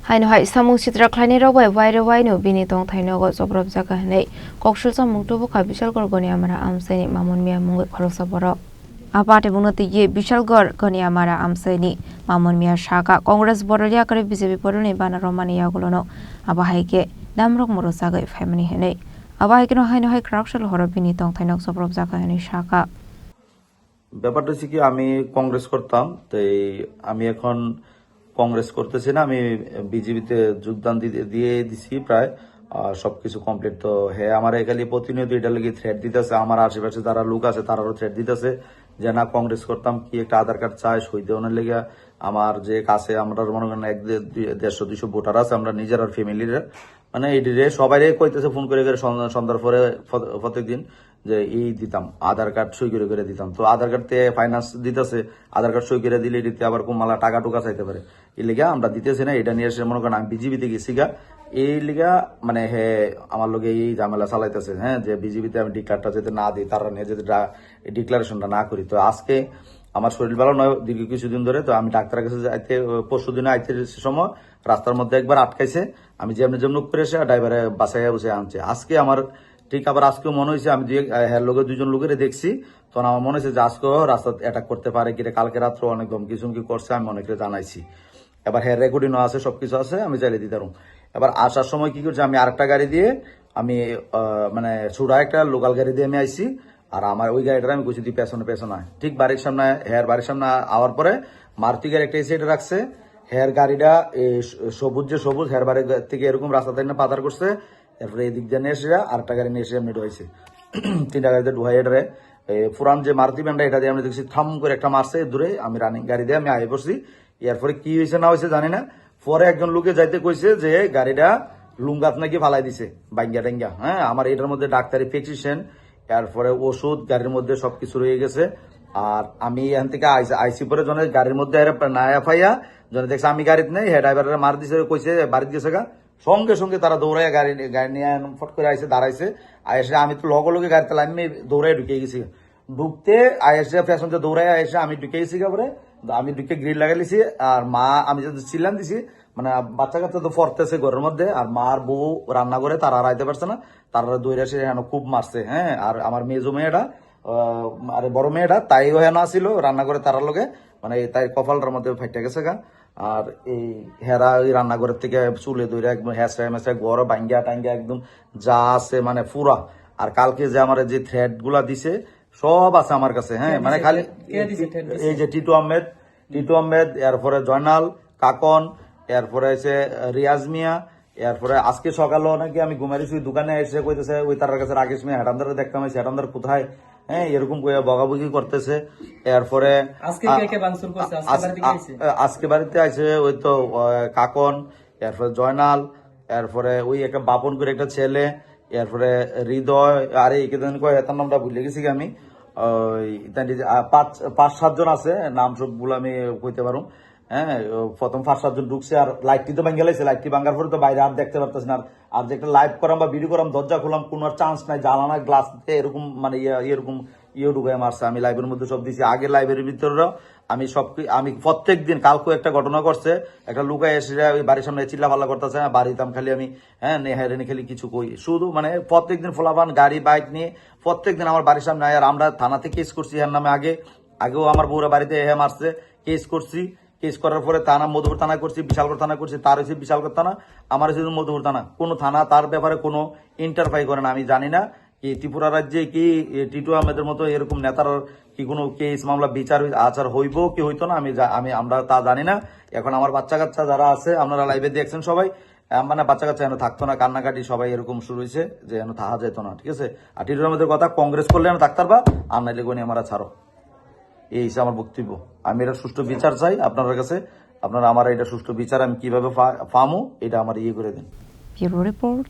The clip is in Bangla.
Hai samung sitra khlani rawai wai no bini tong thaino go sobrop jaga nei kokshul samung to buka bishalgor goni amara amsaini mamon mia mung khorosa boro apate bunoti ye bishalgor goni amara amsaini mamon mia shaka congress borolia kare bjp boroni bana romani yagulono abahaike damrok moro jaga family henei abahaike no hai corruption horo bini tong thaino sobrop jaga henei shaka ব্যাপারটা হচ্ছে কি আমি কংগ্রেস করতাম তাই আমি এখন কংগ্রেস করতেছি না আমি বিজেপিতে যোগদান দিয়ে দিছি প্রায় সবকিছু কমপ্লিট তো হ্যাঁ আমার এখানে প্রতিনিয়ত এটা লাগি থ্রেট দিতেছে আমার আশেপাশে যারা লোক আছে তারাও থ্রেট দিতেছে যে না কংগ্রেস করতাম কি একটা আধার কার্ড চাই সই দেওয়ানোর লেগে আমার যে কাছে আমরা মনে করেন 150-200 ভোটার আছে আমরা নিজের আর ফ্যামিলির মানে এটিরে সবাই কইতেছে ফোন করে সন্ধ্যার পরে প্রত্যেকদিন যে এই দিতাম আধার কার্ড সই করে দিতাম তো আধার কার্ড থেকে ফাইন্যান্স দিতেছে আধার কার্ড সই করে দিলে এটিতে আবার কুমালা টাকা টুকা চাইতে পারে এই লিগা আমরা দিতেছি না এটা নিয়ে এসে মনে করেন আমি বিজেপিতে গেছি গা এই লিগা মানে হ্যাঁ আমার লোকে এই ঝামেলা চালাইতেছে হ্যাঁ যে বিজেপিতে আমি ডিক্লারটা যাতে না দিই তারা নিয়ে যদি ডিক্লারেশনটা না করি তো আজকে আমার শরীর ভালো নয় দীর্ঘ কিছুদিন ধরে তো আমি ডাক্তারের কাছে যাইতে পরশু দিনে আইতে সময় রাস্তার মধ্যে একবার আটকাইছে আমি যেমন করে এসে ড্রাইভারে বাসায় বসে আনছে আজকে আমার ঠিক আবার আজকেও মনে হয়েছে আমি দুজন লোকের দেখছি তখন আমার মনে হয়েছে যে আজকেও রাস্তা অ্যাটাক করতে পারে কিরে কালকে রাত্রে অনেক ধমকি চুমকি করছে আমি অনেকে জানাইছি এবার হ্যাঁ রেকর্ডিংও আছে সবকিছু আছে আমি চাইলে দিতে পারবো এবার আসার সময় কি করছি আমি আরেকটা গাড়ি দিয়ে আমি মানে ছোড়া একটা লোকাল গাড়ি দিয়ে আমি আইছি আর আমার ওই গাড়িটা আমি কইছি তুই পেছনে ঠিক বাড়ির সামনে বাড়ির সামনে আওয়ার পরে মারুতি গাড়ি একটা এসে রাখছে গাড়িটা সবুজ বাড়ির থেকে এরকম রাস্তা থেকে পাতার করছে এরপরে এই দিক দিয়ে নিয়ে এসে আরেকটা গাড়ি নিয়ে এসে এমনি ঢুকাইছে 3টা গাড়িতে ঢুকাই এটারে পুরান যে মারুতি ব্যান্ডটা এটা দিয়ে আমি দেখছি থাম করে একটা মারছে দূরে আমি রানিং গাড়ি দিয়ে আমি আগে পড়ছি এরপরে কি হয়েছে না হয়েছে জানি না পরে একজন লোকে যাইতে কইছে যে গাড়িটা লুঙ্গাত নাকি ফালাই দিছে বাইঙ্গা টেঙ্গা হ্যাঁ আমার এটার মধ্যে ডাক্তারি প্রেসক্রিপশন এরপরে ওষুধ গাড়ির মধ্যে সবকিছু রয়ে গেছে আর আমি এখান থেকে আইসি পরে জনের গাড়ির মধ্যে না ফাইয়া জনে দেখছে আমি গাড়িতে নেই হ্যাঁ ড্রাইভারের মার দিছে কইছে বাড়িতে গেছে গা সঙ্গে তারা দৌড়াইয়া গাড়ি নিয়ে ফট করে আইসে দাঁড়াইছে আইসে আমি তো লগে গাড়িতে আমি দৌড়াই ঢুকে গেছি ঢুকতে আইসে ফ্যাশন দৌড়াই আইসে আমি ঢুকে গেছি পরে আমি ঢুকে গ্রিল লাগাইছি আর মা আমি যদি চিল্লান দিছি মানে বাচ্চা কাচ্চা তো ফরতেছে ঘরের মধ্যে আর মার বউ রান্না করে তারা আইতে পারছে না তারা দৌড়ে এসে খুব মারছে হ্যাঁ আর আমার মেজো মেয়েটা আর বড় মেয়েটা তাইও হেন আসিল রান্না করে তার লগে মানে তাই কপালটার মধ্যে ফাইটা গেছে গা আর এই হেরা ওই রান্নাঘরের থেকে চুলে দইরা একদম হ্যাঁ গড় ভাঙ্গা টাঙ্গা একদম যা আছে মানে পুরা আর কালকে যে আমার যে থ্রেড গুলা দিছে সব আছে আমার কাছে হ্যাঁ মানে খালি এই যে টিটু আহমেদ এরপরে জয়নাল কাকন এরপরে আছে রিয়াজ মিয়া এরপরে আজকে সকালেও নাকি আমি ঘুমাইছি দোকানে এসে কইতেছে ওই তার কাছে রাকেশ মিয়া হেটামদারে দেখতাম হেটামদার কোথায় হ্যাঁ এরকম বগাবগি করতেছে এরপরে আজকে বাড়িতে আছে ওই তো কাকন এরপরে জয়নাল এরপরে ওই একটা বাপন করে একটা ছেলে এরপরে হৃদয় আরে এটার নামটা ভুলে গেছি আমি ওই 5-7 জন আছে নাম সবগুলো আমি কইতে পারুম হ্যাঁ প্রথম 5-7 জন ঢুকছে আর লাইটটি তো ভাঙ্গা লাইছে লাইটটি ভাঙ্গার পরে তো বাইরে আর দেখতে পারতেছি না আর যে একটা লাইভ করাম বা ভিডিও করাম দরজা খুলাম কোনো চান্স নাই জ্বালানা গ্লাস এরকম মানে এরকম ঢুকাই মারছে আমি লাইভের মধ্যে সব দিছি আগে লাইভের ভিতরে আমি প্রত্যেক দিন কালকে একটা ঘটনা করছে একটা লুকায় এসে ওই বাড়ির সামনে চিল্লা পাল্লা করতেছে বাড়িতাম খালি আমি হ্যাঁ নেহারেনি খালি কিছু কই শুধু মানে প্রত্যেকদিন ফোলাবান গাড়ি বাইক নিয়ে প্রত্যেকদিন আমার বাড়ির সামনে আর আমরা থানাতে কেস করছি এর নামে আগেও আমার বউরা বাড়িতে মারছে কেস করছি কেস করার পরে থানা মধুপুর থানা করছি বিশালগড় থানা করছি তার হচ্ছে বিশালগড় থানা আমার হচ্ছে মধুপুর থানা কোনো থানা তার ব্যাপারে কোনো ইন্টারফাই করে না আমি জানি না কি ত্রিপুরা রাজ্যে কি টিটু আহমেদের মতো এরকম নেতার কি কোনো কেস মামলা বিচার আচার হইব কি হইতো না আমরা তা জানি না এখন আমার বাচ্চা কাচ্চা যারা আছে আপনারা লাইভে দেখছেন সবাই মানে বাচ্চা কাচ্চা এনে থাকতো না কান্নাকাটি সবাই এরকম শুরু হয়েছে যে এনে থাকা যেত না ঠিক আছে আর টিটু আহমেদের কথা কংগ্রেস করলে এনে থাকতার বা আর নাইলে গনি আমরা ছাড়ো এই হিসেবে আমার বক্তব্য আমি এটা সুষ্ঠু বিচার চাই আপনার কাছে আপনারা আমার এটা সুষ্ঠু বিচার আমি কিভাবে পামু এটা আমার করে দিন রিপোর্ট